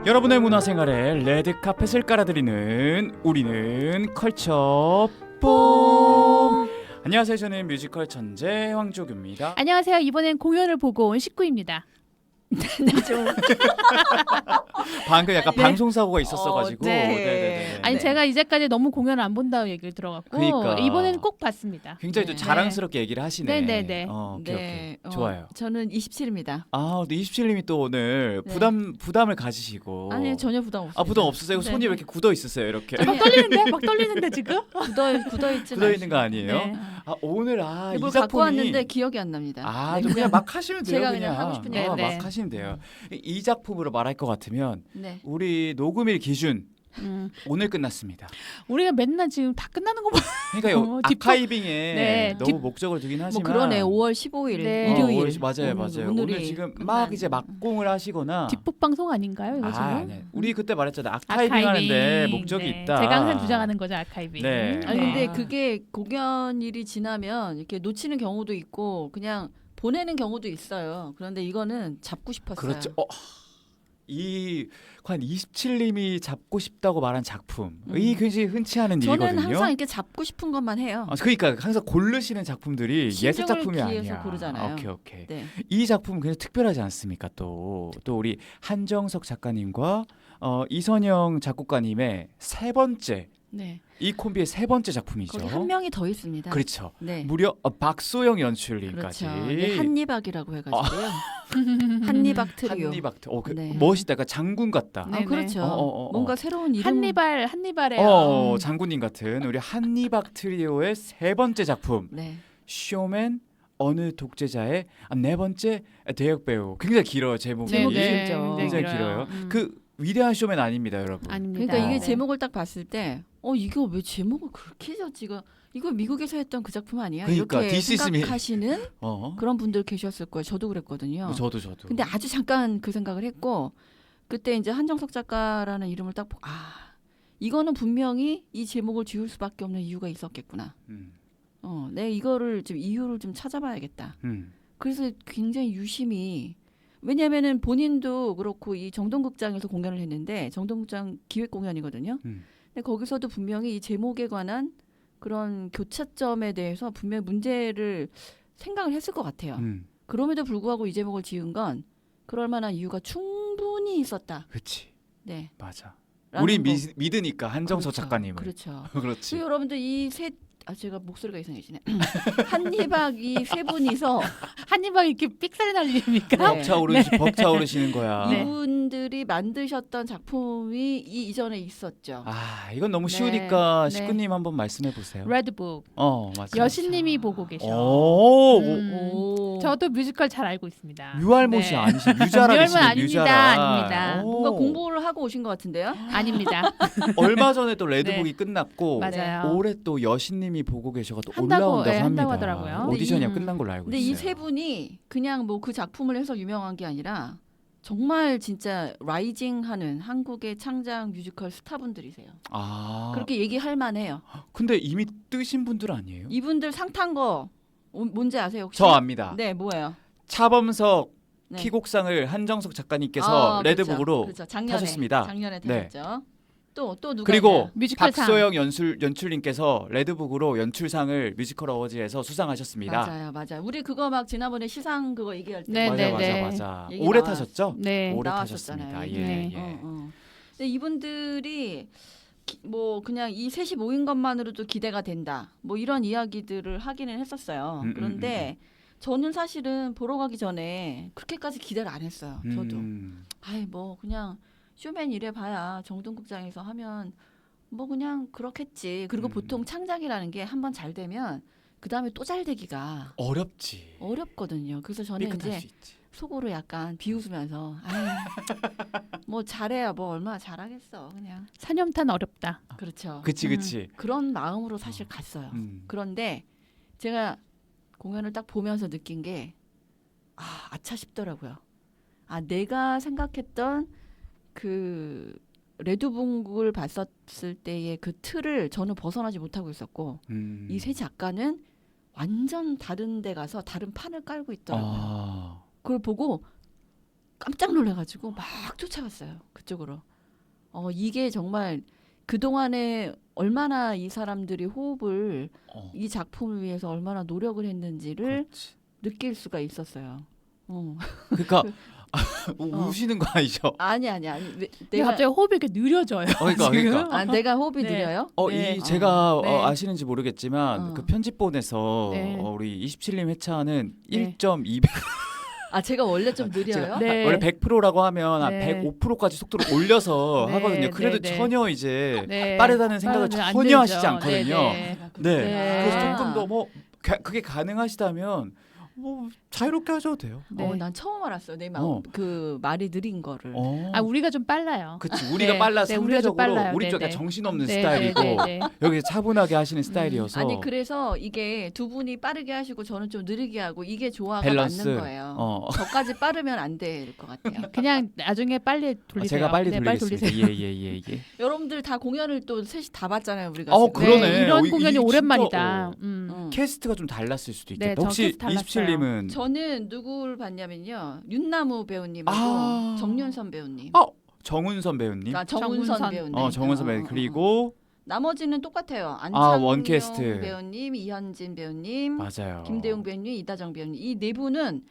여러분의 문화생활에 레드카펫을 깔아드리는 우리는 컬처 봄. 안녕하세요. 저는 뮤지컬 천재 황조규입니다. 안녕하세요. 이번엔 공연을 보고 온 식구입니다. 방금 약간 네. 방송사고가 있었어가지고. 네. 네네네. 아니 제가 이제까지 너무 공연을 안 본다고 얘기를 들어갖고 그러니까. 이번에는 꼭 봤습니다. 굉장히 네. 좀 자랑스럽게 얘기를 하시네. 네네네. 오케이. 좋아요. 저는 27입니다. 근데 27님이 또 오늘 네. 부담을 가지시고. 아니 전혀 부담 없어요. 부담 없으세요? 네. 손이 왜 이렇게 굳어 있으세요? 이렇게. 막 떨리는데? 막 떨리는데 지금? 굳어 있지. 굳어 있는 거 아니에요? 네. 오늘 이 뭘 작품이 갖고 왔는데 기억이 안 납니다. 좀 그냥 막 하시면 돼요. 제가 그냥 하고 싶은 얘기. 네. 막 하시면 돼요. 이 작품으로 말할 것 같으면 네. 우리 녹음일 기준 오늘 끝났습니다. 우리가 맨날 지금 다 끝나는 거 봐. 그러니까 뒷북- 아카이빙에 네, 너무 목적을 두긴 뭐 하지만 그러네. 5월 15일 네. 일요일. 맞아요. 오늘 지금 막 이제 막공을 하시거나 뒷북 방송 아닌가요? 이거 지금? 아니. 우리 그때 말했잖아. 아카이빙 하는데 목적이 네. 있다. 제가 항상 주장하는 거죠, 아카이빙. 네. 아니 근데 아. 그게 공연일이 지나면 이렇게 놓치는 경우도 있고 그냥 보내는 경우도 있어요. 그런데 이거는 잡고 싶었어요. 그렇죠. 한 27님이 잡고 싶다고 말한 작품. 이 굉장히 흔치 않은 저는 일이거든요. 항상 이렇게 잡고 싶은 것만 해요. 그러니까 항상 고르시는 작품들이 예술 심정을 작품이 기해서 아니야. 고르잖아요. 오케이. 네. 이 작품은 굉장히 특별하지 않습니까? 또 우리 한정석 작가님과 이선영 작곡가님의 세 번째 네. 이 콤비의 세 번째 작품이죠. 거기 한 명이 더 있습니다. 그렇죠. 네. 무려 박소영 연출님까지. 그렇죠. 네, 한니박이라고 해가지고요. 한니박 트리오. 한니박. 네. 멋있다. 그러니까 장군 같다. 네. 그렇죠. 어. 뭔가 새로운 이름. 한니발에요. 장군님 같은 우리 한니박 트리오의 세 번째 작품. 네. 쇼맨 어느 독재자의 네 번째 대역 배우. 굉장히 길어요 제목이. 제목이 길죠. 굉장히 길어요. 그 위대한 쇼맨 아닙니다, 여러분. 아닙니다. 그러니까 이게 네. 제목을 딱 봤을 때, 이거 왜 제목을 그렇게 졌지? 이거 미국에서 했던 그 작품 아니야? 그러니까, 이렇게 This is me. 생각하시는 그런 분들 계셨을 거예요. 저도 그랬거든요. 저도. 근데 아주 잠깐 그 생각을 했고, 그때 이제 한정석 작가라는 이름을 딱 보고, 이거는 분명히 이 제목을 지을 수밖에 없는 이유가 있었겠구나. 내가 이거를 좀 이유를 좀 찾아봐야겠다. 그래서 굉장히 유심히, 왜냐면은 본인도 그렇고 이 정동극장에서 공연을 했는데 정동극장 기획 공연이거든요. 근데 거기서도 분명히 이 제목에 관한 그런 교차점에 대해서 분명히 문제를 생각을 했을 것 같아요. 그럼에도 불구하고 이 제목을 지은 건 그럴 만한 이유가 충분히 있었다. 그렇지. 네. 맞아. 라는 우리 거. 믿으니까 한정석 그렇죠. 작가님을. 그렇죠. 그렇지. 여러분들 제가 목소리가 이상해지네. 한니박 이 세 분이서 한니발 이렇게 삑사리 날립니까? 네. 벅차오르시는 거야. 네. 이분들이 만드셨던 작품이 이전에 있었죠. 이건 너무 네. 쉬우니까 네. 식구님 한번 말씀해 보세요. 레드북. 맞아. 여신님이 보고 계셔. 오. 오. 저도 뮤지컬 잘 알고 있습니다. 뮤알못이 네. 아니시 뮤자라시네. 아닙니다. 뭔가 공부를 하고 오신 것 같은데요? 아닙니다. 얼마 전에 또 레드북이 끝났고 맞아요. 올해 또 여신님이 보고 계셔가 또 한다고, 올라온다고 네, 합니다. 한다고 하더라고요. 오디션이 근데 끝난 걸로 알고 근데 있어요. 이 세 분이 그냥 뭐 그 작품을 해서 유명한 게 아니라 정말 진짜 라이징하는 한국의 창작 뮤지컬 스타분들이세요. 그렇게 얘기할 만해요. 근데 이미 뜨신 분들 아니에요? 이분들 상 탄 거 뭔지 아세요 혹시? 저 압니다. 네, 뭐예요? 차범석 네. 키곡상을 한정석 작가님께서 레드북으로 그렇죠. 작년에 타셨습니다. 작년에 네. 타셨죠. 또 누가 그리고 있나요? 뮤지컬상. 박소영 연출님께서 레드북으로 연출상을 뮤지컬 어워즈에서 수상하셨습니다. 맞아요. 우리 그거 막 지난번에 시상 그거 얘기할 때 네, 네, 네. 맞아. 얘기 올해 나와- 타셨죠? 네. 올해 나왔었잖아요. 타셨습니다. 네. 예. 근데 이분들이 뭐 그냥 이 셋이 모인 것만으로도 기대가 된다. 뭐 이런 이야기들을 하기는 했었어요. 그런데 저는 사실은 보러 가기 전에 그렇게까지 기대를 안 했어요. 저도. 뭐 그냥 쇼맨 이래 봐야 정동극장에서 하면 뭐 그냥 그렇겠지. 그리고 보통 창작이라는 게 한번 잘 되면 그 다음에 또 잘 되기가 어렵지. 어렵거든요. 그래서 저는 삐끗할 이제 수 있지. 속으로 약간 비웃으면서 뭐 잘해야 뭐 얼마나 잘하겠어 그냥. 사념탄 어렵다. 그렇죠. 그치. 그런 마음으로 사실 갔어요. 그런데 제가 공연을 딱 보면서 느낀 게 아차 싶더라고요. 내가 생각했던 그 레드북을 봤었을 때의 그 틀을 저는 벗어나지 못하고 있었고 이 세 작가는 완전 다른 데 가서 다른 판을 깔고 있더라고요. 그걸 보고 깜짝 놀라가지고 막 쫓아갔어요. 그쪽으로. 이게 정말 그동안에 얼마나 이 사람들이 호흡을 이 작품을 위해서 얼마나 노력을 했는지를 그렇지. 느낄 수가 있었어요. 그러니까 우시는 거 아니죠? 아니. 근데 내가 갑자기 호흡이 이렇게 느려져요. 그러니까, 지금. 그러니까. 내가 호흡이 네. 느려요? 네. 제가 네. 아시는지 모르겠지만 그 편집본에서 네. 우리 27님 회차는 네. 1.2배 제가 원래 좀 느려요? 네. 원래 100%라고 하면 한 네. 105%까지 속도를 올려서 네, 하거든요. 그래도 네, 네. 전혀 이제 네. 빠르다는 생각을 빠르면 안 전혀 들죠. 하시지 않거든요. 네, 네. 네. 그래서 조금 더 뭐 그게 가능하시다면 뭐 자유롭게 하셔도 돼요. 네. 난 처음 알았어요. 내 어. 그 말이 느린 거를. 우리가 좀 빨라요. 그치. 우리가 네. 빨라서 네, 우리가 좀 상대적으로 빨라요. 우리 네, 쪽이 네. 정신없는 네, 스타일이고 네, 네, 네. 여기 차분하게 하시는 스타일이어서 아니 그래서 이게 두 분이 빠르게 하시고 저는 좀 느리게 하고 이게 조화가 밸런스. 맞는 거예요. 저까지 빠르면 안 될 것 같아요. 그냥 나중에 빨리 돌리세요. 제가 빨리 네, 돌리겠습니다. 돌리세요. 예. 여러분들 다 공연을 또 셋이 다 봤잖아요. 우리가. 지금. 그러네. 네, 이런 이게 공연이 진짜, 오랜만이다. 캐스트가 좀 달랐을 수도 네, 있겠다. 저 혹시 캐스트 달랐어요. 27님은 저는 누구를 봤냐면요. 윤나무 배우님하고 아. 정윤선 배우님. 정훈선 배우님. 그러니까 정훈선 정훈선. 배우님. 정훈선 배우님 그리고 나머지는 똑같아요. 안창용 원캐스트. 배우님, 이현진 배우님, 맞아요. 김대용 배우님, 이다정 배우님. 이 네 분은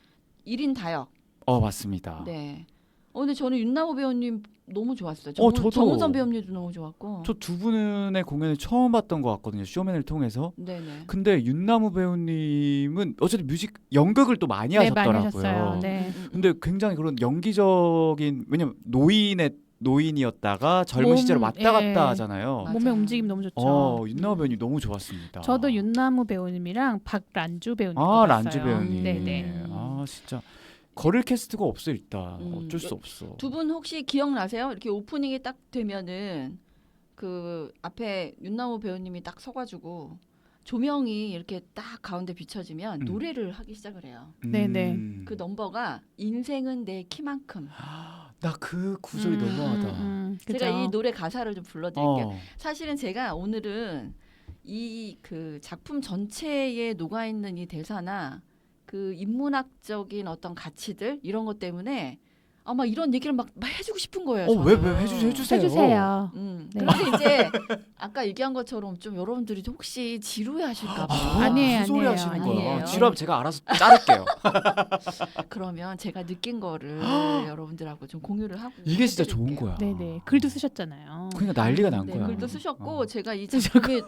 1인 다역. 맞습니다. 네. 근데 저는 윤나무 배우님 너무 좋았어요. 저도. 정훈선 배우님도 너무 좋았고. 저 두 분의 공연을 처음 봤던 것 같거든요. 쇼맨을 통해서. 네네. 근데 윤나무 배우님은 어쨌든 연극을 또 많이 네, 많이 하셨더라고요. 하셨어요. 네. 근데 굉장히 그런 연기적인 왜냐면 노인이었다가 젊은 몸, 시절에 왔다 갔다 예. 하잖아요. 맞아. 몸의 움직임 너무 좋죠. 윤나무 배우님 너무 좋았습니다. 저도 윤나무 배우님이랑 박란주 배우님 란주 봤어요. 배우님. 네네. 진짜 거릴 캐스트가 없어 일단 어쩔 수 두 없어. 두 분 혹시 기억나세요? 이렇게 오프닝이 딱 되면은 그 앞에 윤나무 배우님이 딱 서가지고 조명이 이렇게 딱 가운데 비춰지면 노래를 하기 시작을 해요. 네네. 그 넘버가 인생은 내 키만큼. 나 그 구절이 너무하다. 제가 이 노래 가사를 좀 불러드릴게요. 어. 사실은 제가 오늘은 이 그 작품 전체에 녹아 있는 이 대사나 그 인문학적인 어떤 가치들 이런 것 때문에 아마 이런 얘기를 막 해주고 싶은 거예요. 왜 저는. 해주세요. 해주세요. 그런데 네. 이제 아까 얘기한 것처럼 좀 여러분들이 혹시 지루해하실까봐 아니에요, 무슨 소리 아니에요, 하시는 아니에요. 거야? 지루하면 제가 알아서 자를게요. 그러면 제가 느낀 거를 여러분들하고 좀 공유를 하고 이게 진짜 좋은 해드릴게요. 거야. 네네. 글도 쓰셨잖아요. 그러니까 난리가 난 네, 거야. 글도 쓰셨고 어. 제가 이 작품에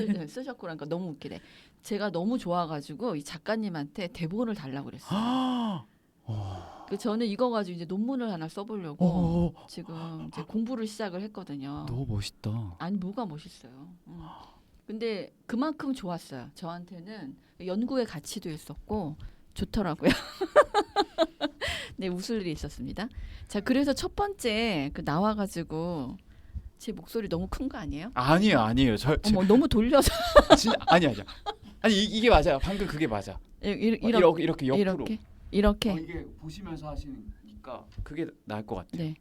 네. 쓰셨고 그러니까 너무 웃기네. 제가 너무 좋아가지고 이 작가님한테 대본을 달라고 그랬어요. 그 저는 이거 가지고 이제 논문을 하나 써보려고 지금 이제 공부를 시작을 했거든요. 너무 멋있다. 아니 뭐가 멋있어요. 근데 그만큼 좋았어요. 저한테는 연구의 가치도 있었고 좋더라고요. 네, 웃을 일이 있었습니다. 자, 그래서 첫 번째 그 나와가지고 제 목소리 너무 큰 거 아니에요? 아니에요. 어머, 너무 돌려서 진짜 아니야. 아니 이게 맞아요. 방금 그게 맞아. 이렇게 옆으로. 이렇게. 이게 보시면서 하시니까 그게 나을 것 같아요. 네.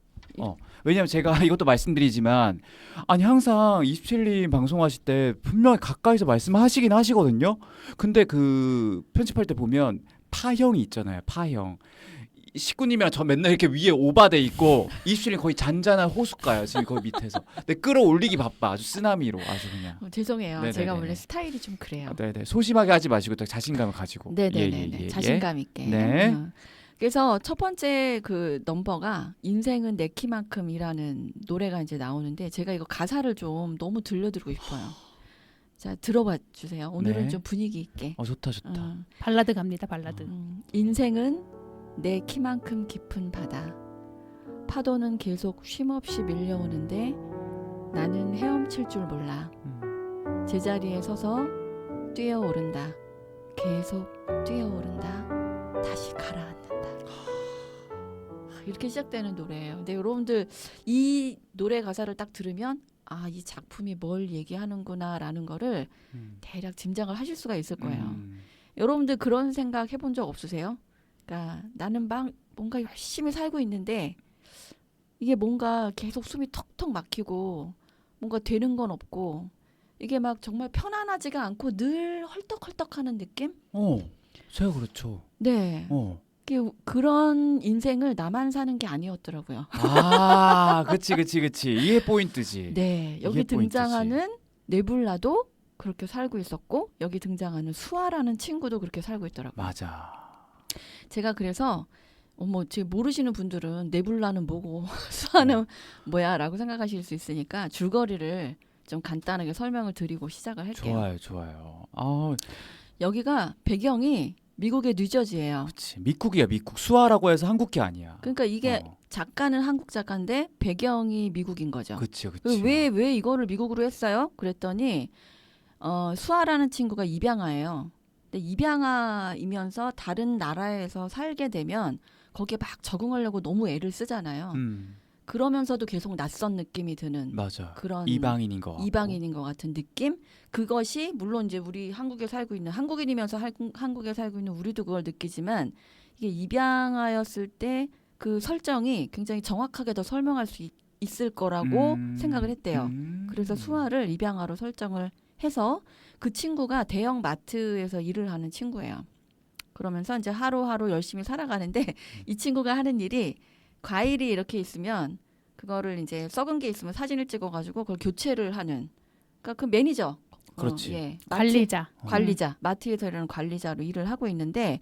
왜냐면 제가 이것도 말씀드리지만 항상 27님 방송하실 때 분명히 가까이서 말씀하시긴 하시거든요. 근데 그 편집할 때 보면 파형이 있잖아요. 파형. 19님이랑 저 맨날 이렇게 위에 오바돼 있고 27님 거의 잔잔한 호숫가요. 지금 거기 밑에서. 근데 끌어올리기 바빠. 아주 쓰나미로 아주 그냥. 죄송해요. 네네네네. 제가 원래 스타일이 좀 그래요. 네네. 소심하게 하지 마시고 또 자신감을 가지고. 네네네. 자신감 있게. 네. 그래서 첫 번째 그 넘버가 인생은 내 키만큼이라는 노래가 이제 나오는데 제가 이거 가사를 좀 너무 들려드리고 싶어요. 자, 들어봐 주세요. 오늘은 네. 좀 분위기 있게. 좋다. 발라드 갑니다. 발라드. 인생은 내 키만큼 깊은 바다. 파도는 계속 쉼없이 밀려오는데 나는 헤엄칠 줄 몰라. 제자리에 서서 뛰어오른다. 계속 뛰어오른다. 다시 가라앉는다. 이렇게 시작되는 노래예요. 근데 여러분들 이 노래 가사를 딱 들으면 이 작품이 뭘 얘기하는구나라는 거를 대략 짐작을 하실 수가 있을 거예요. 여러분들 그런 생각 해본 적 없으세요? 그러니까 나는 뭔가 열심히 살고 있는데 이게 뭔가 계속 숨이 턱턱 막히고 뭔가 되는 건 없고 이게 막 정말 편안하지가 않고 늘 헐떡헐떡하는 느낌? 제가 그렇죠. 네. 그런 인생을 나만 사는 게 아니었더라고요. 아, 그치. 이게 포인트지. 네, 여기 이게 포인트지. 등장하는 네뷸라도 그렇게 살고 있었고 여기 등장하는 수아라는 친구도 그렇게 살고 있더라고요. 맞아. 제가 그래서 지금 모르시는 분들은 네뷸라는 뭐고 수아는 뭐야라고 생각하실 수 있으니까 줄거리를 좀 간단하게 설명을 드리고 시작을 할게요. 좋아요. 아, 여기가 배경이 미국의 뉴저지예요. 그치. 미국이야, 미국. 수아라고 해서 한국이 아니야. 그러니까 이게 어, 작가는 한국 작가인데 배경이 미국인 거죠. 그치. 왜 이거를 미국으로 했어요? 그랬더니 수아라는 친구가 입양아예요. 근데 입양아이면서 다른 나라에서 살게 되면 거기에 막 적응하려고 너무 애를 쓰잖아요. 그러면서도 계속 낯선 느낌이 드는 맞아. 그런 이방인인 거. 이방인인 것 같은 느낌. 그것이 물론 이제 우리 한국에 살고 있는 한국인이면서 한국에 살고 있는 우리도 그걸 느끼지만 이게 입양아였을 때 그 설정이 굉장히 정확하게 더 설명할 수 있을 거라고 생각을 했대요. 그래서 수아를 입양아로 설정을 해서 그 친구가 대형 마트에서 일을 하는 친구예요. 그러면서 이제 하루하루 열심히 살아가는데 이 친구가 하는 일이 과일이 이렇게 있으면 그거를 이제 썩은 게 있으면 사진을 찍어가지고 그걸 교체를 하는 그러니까 그 매니저 그렇지. 예, 관리자. 관리자 마트에서 일하는 관리자로 일을 하고 있는데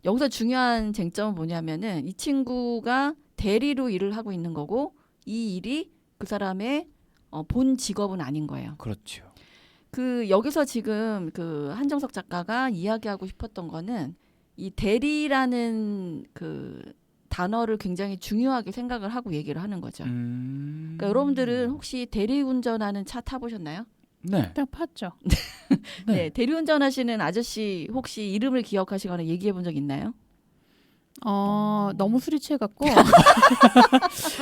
여기서 중요한 쟁점은 뭐냐면은 이 친구가 대리로 일을 하고 있는 거고 이 일이 그 사람의 본 직업은 아닌 거예요. 그렇죠. 그 여기서 지금 그 한정석 작가가 이야기하고 싶었던 거는 이 대리라는 그 단어를 굉장히 중요하게 생각을 하고 얘기를 하는 거죠. 그러니까 여러분들은 혹시 대리운전하는 차 타보셨나요? 네. 딱 팠죠. 네, 대리운전하시는 아저씨 혹시 이름을 기억하시거나 얘기해 본 적 있나요? 너무 술이 취해갖고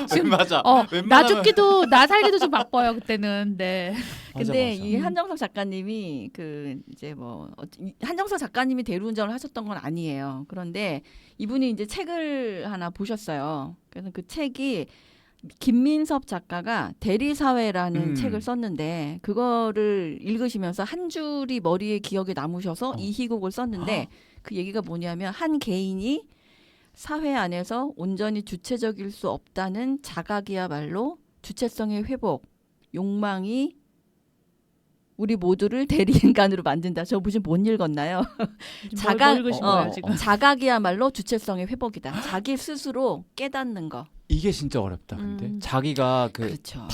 지금 맞아. 나 죽기도 나 살기도 좀 바빠요 그때는. 네. 근데 맞아. 이 한정석 작가님이 그 이제 한정석 작가님이 대리운전을 하셨던 건 아니에요. 그런데 이분이 이제 책을 하나 보셨어요. 그래서 그 책이 김민섭 작가가 대리사회라는 책을 썼는데 그거를 읽으시면서 한 줄이 머리에 기억에 남으셔서 이 희곡을 썼는데 그 얘기가 뭐냐면 한 개인이 사회 안에서 온전히 주체적일 수 없다는 자각이야말로 주체성의 회복, 욕망이 우리 모두를 대리인간으로 만든다. 저 무슨 못 읽었나요? 뭘 읽으신 거예요 지금? 자각이야말로 주체성의 회복이다. 자기 스스로 깨닫는 거. 이게 진짜 어렵다. 근데 자기가 그렇죠.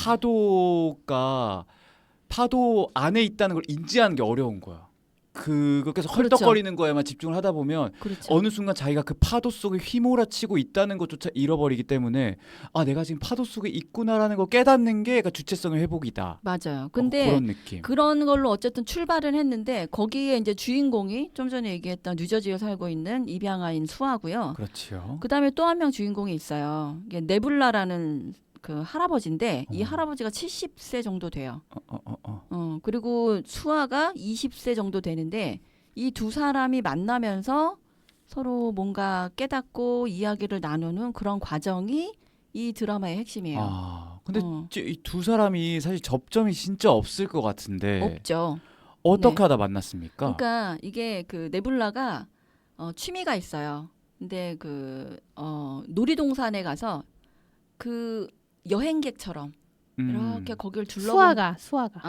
파도 안에 있다는 걸 인지하는 게 어려운 거야. 그거 계속 그렇죠. 헐떡거리는 거에만 집중을 하다 보면 그렇죠. 어느 순간 자기가 그 파도 속에 휘몰아치고 있다는 것조차 잃어버리기 때문에 아 내가 지금 파도 속에 있구나라는 걸 깨닫는 게 그러니까 주체성의 회복이다. 맞아요. 근데 그런 느낌. 그런 걸로 어쨌든 출발을 했는데 거기에 이제 주인공이 좀 전에 얘기했던 뉴저지에 살고 있는 입양아인 수아고요. 그렇죠. 그다음에 또 한 명 주인공이 있어요. 이게 네뷸라라는 그 할아버지인데 이 할아버지가 70세 정도 돼요. 그리고 수아가 20세 정도 되는데 이 두 사람이 만나면서 서로 뭔가 깨닫고 이야기를 나누는 그런 과정이 이 드라마의 핵심이에요. 아 근데 이 두 사람이 사실 접점이 진짜 없을 것 같은데 없죠. 어떻게 네. 하다 만났습니까? 그러니까 이게 그 네뷸라가 취미가 있어요. 근데 그 놀이동산에 가서 그 여행객처럼 이렇게 거기를 둘러보는 수아가.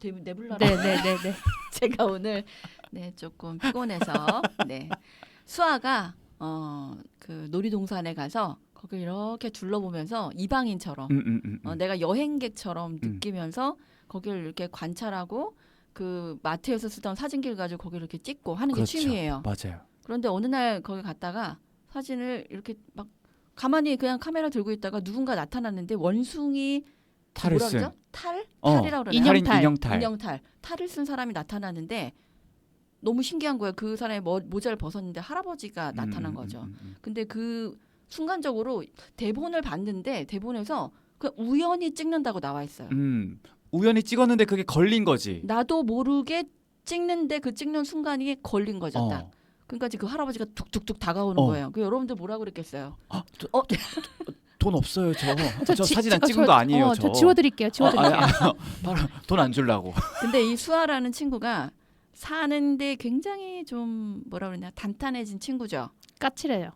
네뷸라라. 네네네네. 제가 오늘 조금 피곤해서 수아가 그 놀이동산에 가서 거기 이렇게 둘러보면서 이방인처럼 내가 여행객처럼 느끼면서 거기를 이렇게 관찰하고 그 마트에서 쓰던 사진기를 가지고 거기를 이렇게 찍고 하는 그렇죠. 게 취미예요. 맞아요. 그런데 어느 날 거기 갔다가 사진을 이렇게 막 가만히 그냥 카메라 들고 있다가 누군가 나타났는데 원숭이 탈을 뭐라 쓴 그러죠? 탈이라고 그러나요? 인형탈. 인형탈. 탈을 쓴 사람이 나타나는데 너무 신기한 거예요. 그 사람이 모자를 벗었는데 할아버지가 나타난 거죠. 근데 그 순간적으로 대본을 봤는데 대본에서 그 우연히 찍는다고 나와 있어요. 우연히 찍었는데 그게 걸린 거지. 나도 모르게 찍는데 그 찍는 순간이 걸린 거죠. 딱. 그러니까 그 할아버지가 툭툭툭 다가오는 거예요. 그 여러분들 뭐라 그랬겠어요? 돈 없어요 저 사진 안 찍은 거 아니에요 저 지워드릴게요. 돈 안 주려고. 근데 이 수아라는 친구가 사는데 굉장히 좀 뭐라 그러냐 단단해진 친구죠. 까칠해요.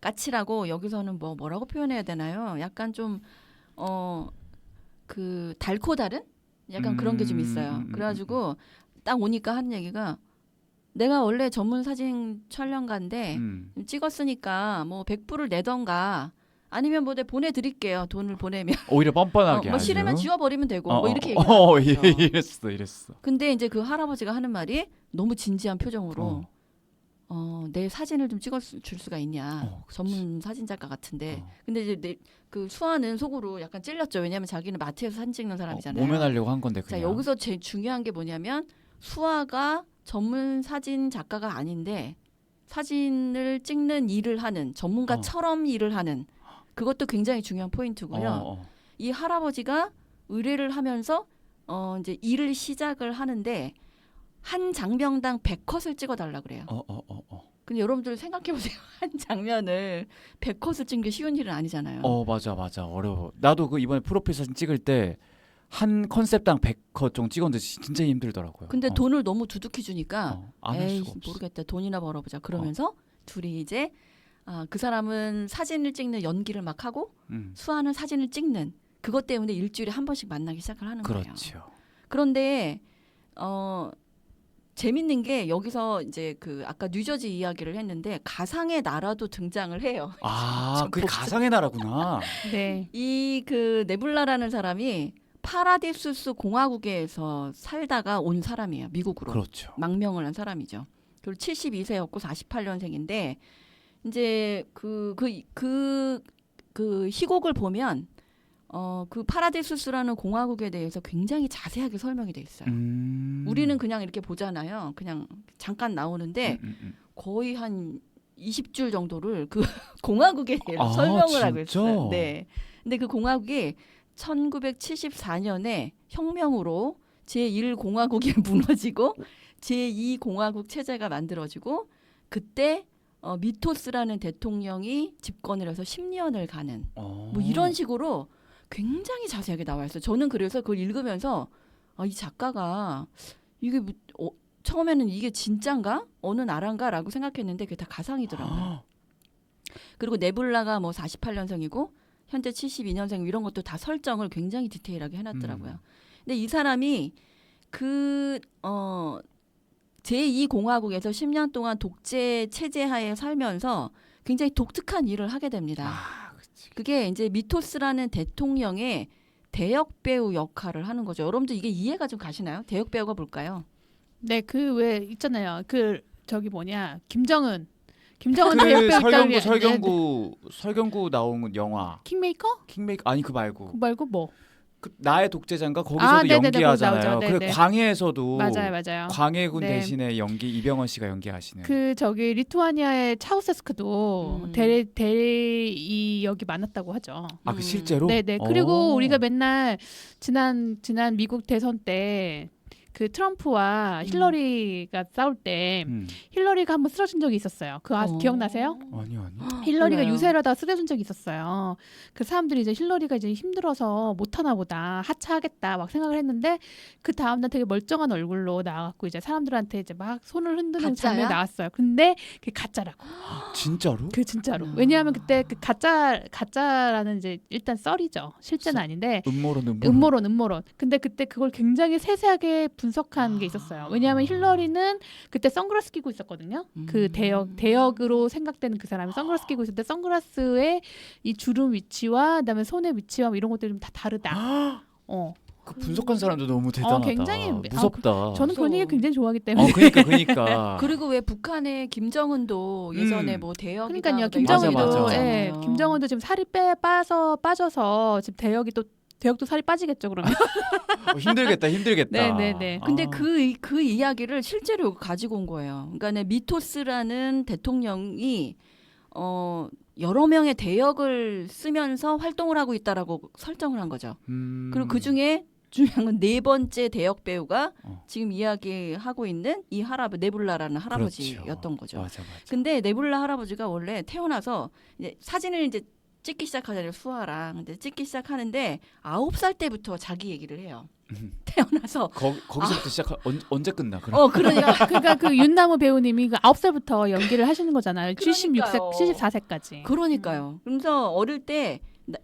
까칠하고 여기서는 뭐라고 표현해야 되나요? 약간 좀 그 달코 다른 약간 그런 게 좀 있어요. 그래가지고 딱 오니까 한 얘기가 내가 원래 전문 사진 촬영가인데 찍었으니까 뭐 100불을 내던가 아니면 뭐 내가 보내드릴게요. 돈을 보내면 오히려 뻔뻔하게 뭐 아주. 싫으면 지워버리면 되고 뭐 이렇게 얘기하는 거죠. 이랬어. 근데 이제 그 할아버지가 하는 말이 너무 진지한 표정으로 내 사진을 좀 찍어줄 수가 있냐. 그치. 전문 사진작가 같은데. 근데 이제 그 수아는 속으로 약간 찔렸죠. 왜냐하면 자기는 마트에서 사진 찍는 사람이잖아요. 모면하려고 한 건데 그냥. 자, 여기서 제일 중요한 게 뭐냐면 수아가 전문 사진 작가가 아닌데 사진을 찍는 일을 하는 전문가처럼 일을 하는 그것도 굉장히 중요한 포인트고요. 이 할아버지가 의뢰를 하면서 이제 일을 시작을 하는데 한 장면당 100컷을 찍어달라 그래요. 근데 여러분들 생각해 보세요. 한 장면을 100컷을 찍는 게 쉬운 일은 아니잖아요. 맞아 어려워. 나도 그 이번에 프로필 사진 찍을 때 한 컨셉당 100컷 정도 찍었는데 진짜 힘들더라고요. 근데 돈을 너무 두둑히 주니까 안 할 에이 수가 없어. 모르겠다. 돈이나 벌어보자. 그러면서 둘이 이제 그 사람은 사진을 찍는 연기를 막 하고 수아는 사진을 찍는 그것 때문에 일주일에 한 번씩 만나기 시작을 하는 거예요. 그렇죠. 그런데 재밌는 게 여기서 이제 그 아까 뉴저지 이야기를 했는데 가상의 나라도 등장을 해요. 그게 가상의 나라구나. 네. 이 그 네블라라는 사람이 파라디수스 공화국에서 살다가 온 사람이에요. 미국으로. 그렇죠. 망명을 한 사람이죠. 그리고 72세였고 48년생인데 이제 그 희곡을 보면 그 파라디수스라는 공화국에 대해서 굉장히 자세하게 설명이 돼 있어요. 우리는 그냥 이렇게 보잖아요. 그냥 잠깐 나오는데 거의 한 20줄 정도를 그 공화국에 대해서 설명을 하고 있어요. 네. 근데 그 공화국이 1974년에 혁명으로 제1공화국이 무너지고 제2공화국 체제가 만들어지고 그때 미토스라는 대통령이 집권을 해서 10년을 가는 뭐 이런 식으로 굉장히 자세하게 나와 있어요. 저는 그래서 그걸 읽으면서 이 작가가 이게 처음에는 이게 진짠가? 어느 나라인가라고 생각했는데 그게 다 가상이더라고요. 그리고 네블라가 뭐 48년생이고 현재 72년생 이런 것도 다 설정을 굉장히 디테일하게 해놨더라고요. 근데 이 사람이 그 제2공화국에서 10년 동안 독재 체제 하에 살면서 굉장히 독특한 일을 하게 됩니다. 그게 이제 미토스라는 대통령의 대역 배우 역할을 하는 거죠. 여러분들 이게 이해가 좀 가시나요? 대역 배우가 뭘까요? 네, 그 왜 있잖아요. 그 저기 뭐냐 김정은 대역 배우 설경구 나온 영화 킹메이커? 킹메이커 아니 그 말고 그 말고 뭐? 그 나의 독재자인가 거기서도 네네네, 연기하잖아요. 거기 나오죠. 그 광해에서도 맞아요. 광해군 네. 대신에 이병헌 씨가 연기하시는. 그 저기 리투아니아의 차우세스크도 대리 역이 많았다고 하죠. 그 실제로? 네네. 그리고 우리가 맨날 지난 미국 대선 때 그 트럼프와 힐러리가 싸울 때 힐러리가 한번 쓰러진 적이 있었어요. 기억나세요? 아니요. 힐러리가 몰라요. 유세를 하다가 쓰러진 적이 있었어요. 그 사람들이 이제 힐러리가 이제 힘들어서 못하나 보다 하차하겠다 막 생각을 했는데 그 다음날 되게 멀쩡한 얼굴로 나와갖고 이제 사람들한테 이제 막 손을 흔드는 장면이 나왔어요. 근데 그게 가짜라고. 진짜로? 그 진짜로. 왜냐하면 그때 그 가짜라는 이제 일단 썰이죠. 실제는 아닌데 음모론. 근데 그때 그걸 굉장히 세세하게 분석한 게 있었어요. 왜냐하면 힐러리는 그때 선글라스 끼고 있었거든요. 그 대역으로 생각되는 그 사람이 선글라스 끼고 있었는데 선글라스의 이 주름 위치와 그다음에 손의 위치와 뭐 이런 것들이 좀 다 다르다. 그 분석한 사람도 너무 대단하다. 굉장히 무섭다. 저는 그런 얘기 굉장히 좋아하기 때문에. 그러니까. 그리고 왜 북한의 김정은도 예전에 뭐 대역이다. 그러니까요. 김정은도 맞아. 김정은도 지금 살이 빠져서 지금 대역도 살이 빠지겠죠, 그러면. 힘들겠다. 네네네. 근데 그 이야기를 실제로 가지고 온 거예요. 그러니까 미토스라는 대통령이 여러 명의 대역을 쓰면서 활동을 하고 있다라고 설정을 한 거죠. 그리고 그 중에 중요한 건 네 번째 대역 배우가 지금 이야기하고 있는 이 네블라라는 할아버지였던 거죠. 맞아. 근데 네블라 할아버지가 원래 태어나서 이제 사진을 이제 찍기 시작하잖아요. 수아랑. 근데 찍기 시작하는데 9살 때부터 자기 얘기를 해요. 태어나서 거기서부터 시작. 언제 끝나? 그럼? 그러니까 그 윤나무 배우님이 그 9살부터 연기를 하시는 거잖아요. 76세, 그러니까요. 74세까지. 그러니까요. 그래서 어릴 때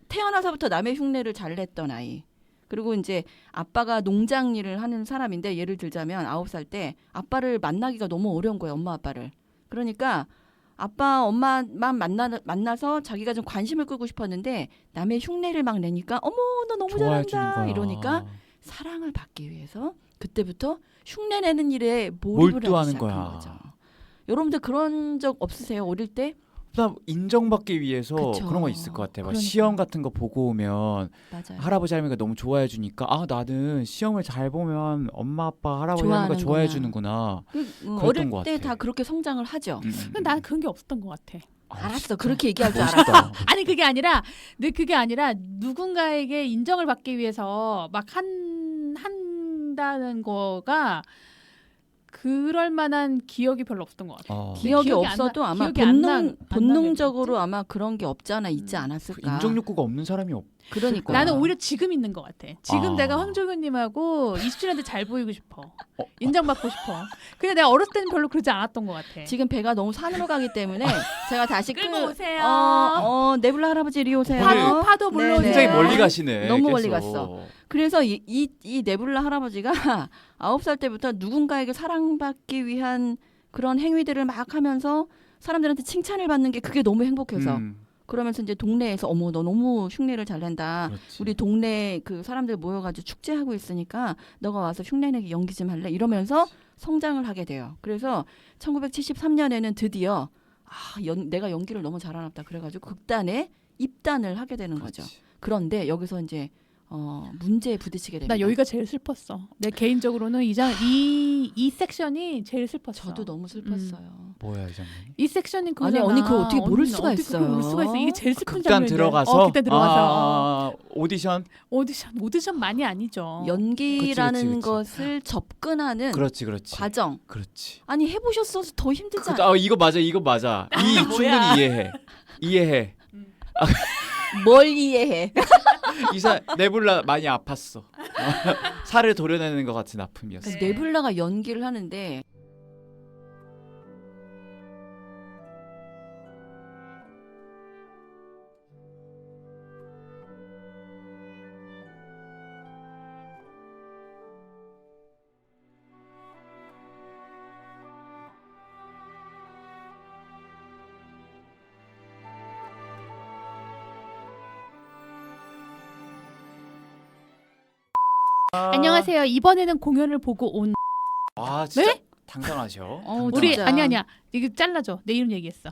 태어나서부터 남의 흉내를 잘 냈던 아이. 그리고 이제 아빠가 농장 일을 하는 사람인데 예를 들자면 9살 때 아빠를 만나기가 너무 어려운 거예요. 엄마 아빠를. 그러니까 아빠 엄마만 만나서 자기가 좀 관심을 끌고 싶었는데 남의 흉내를 막 내니까 어머 너 너무 좋아해 주는 잘한다 거야. 이러니까 사랑을 받기 위해서 그때부터 흉내 내는 일에 몰입을 하기 몰두하는 시작한 거야. 거죠. 여러분들 그런 적 없으세요? 어릴 때? 그다음 인정받기 위해서 그쵸. 그런 거 있을 것 같아요. 막 그러니까. 시험 같은 거 보고 오면 맞아요. 할아버지 할머니가 너무 좋아해 주니까 아 나는 시험을 잘 보면 엄마 아빠 할아버지 할머니가 좋아하는구나. 좋아해 주는구나. 어릴 것 때 같아. 다 그렇게 성장을 하죠. 근데 나는 그런 게 없었던 것 같아. 알았어. 그렇게 얘기할 줄 알았어. 멋있다. 아니 그게 아니라 누군가에게 인정을 받기 위해서 막 한다는 거가 그럴 만한 기억이 별로 없었던 것 같아요. 기억이 기억이 없어도 아마 기억이 안 나- 본능적으로 아마 그런 게 없지 않아 있지 않았을까. 인정 욕구가 없는 사람이 없. 그러니까 나는 오히려 지금 있는 것 같아. 지금 아. 내가 황정현님하고 20주년한테 잘 보이고 싶어. 인정받고 싶어. 근데 내가 어렸을 때는 별로 그러지 않았던 것 같아. 지금 배가 너무 산으로 가기 때문에 제가 다시 끌고 오세요. 네블라 할아버지 이리 오세요. 오늘 파도 물러오세요. 네네. 굉장히 멀리 가시네. 너무 멀리 계속. 갔어. 그래서 이 네블라 할아버지가 9살 때부터 누군가에게 사랑받기 위한 그런 행위들을 막 하면서 사람들한테 칭찬을 받는 게 그게 너무 행복해서 그러면서 이제 동네에서 어머 너 너무 흉내를 잘 낸다. 그렇지. 우리 동네 그 사람들 모여가지고 축제하고 있으니까 너가 와서 흉내내기 연기 좀 할래? 이러면서 성장을 하게 돼요. 그래서 1973년에는 드디어 내가 연기를 너무 잘하나 보다. 그래가지고 극단에 입단을 하게 되는 거죠. 그렇지. 그런데 여기서 이제 문제에 부딪히게 됩니다. 나 여기가 제일 슬펐어. 내 개인적으로는 이 섹션이 제일 슬펐어. 저도 너무 슬펐어요. 뭐야 이 장면? 이 섹션이 아니, 그거잖아. 언니 그걸 어떻게 모를 수가 어떻게 있어요? 그걸 모를 수가 있어. 이게 제일 슬픈 극단 장면인데. 들어가서 극단 들어가서 오디션. 오디션만이 아니죠. 연기라는 그치. 것을 접근하는 그렇지. 과정. 그렇지. 아니 해보셨어서 더 힘들지 않아요? 이거 맞아. 충분히 이해해. 뭘 이해해? 네블라 많이 아팠어. 살을 도려내는 것 같은 아픔이었어. 네. 네블라가 연기를 하는데 안녕하세요. 이번에는 공연을 보고 온 아 진짜 네? 당당하셔. 어우, 우리 진짜. 아니야. 이거 잘라줘. 내 이름 얘기했어.